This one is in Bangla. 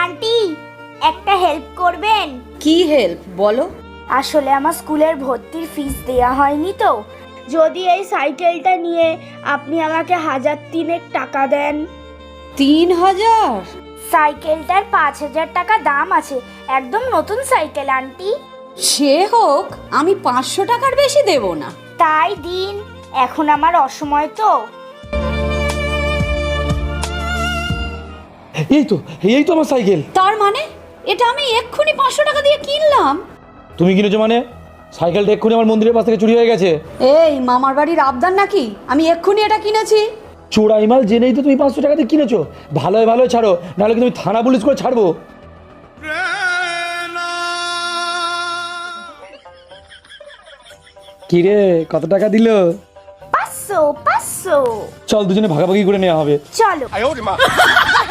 আন্টি, একটা হেল্প করবেন? কি হেল্প বলো? আসলে আমার স্কুলের ভর্তির ফিস দেয়া হয়নি তো, যদি এই সাইকেলটা নিয়ে আপনি আমাকে 1,000 টাকা দেন। 3,000? সাইকেলটার 5,000 টাকা দাম আছে, একদম নতুন সাইকেল আন্টি। সে হোক, আমি 500 টাকার বেশি দেব না। তাই দিন, এখন আমার অসময় তো। এই তো আমার সাইকেল। তার মানে এটা আমি এক্ষুনি 500 টাকা দিয়ে কিনলাম? তুমি কিনেছো মানে? সাইকেলটা এক্ষুনি আমার মন্দিরের পাশ থেকে চুরি হয়ে গেছে। এই মামার বাড়ির আবদার নাকি? আমি এক্ষুনি এটা কিনেছি। চোরাই মাল জেনেই তো তুমি 500 টাকা দিয়ে কিনেছো। ভালোই ভালো ছাড়ো, নাহলে কিন্তু আমি থানা পুলিশ করে ছাড়বো। কি রে, কত টাকা দিল? 500 500। চল দুজনে ভাগাভাগি করে নেওয়া হবে। চলো।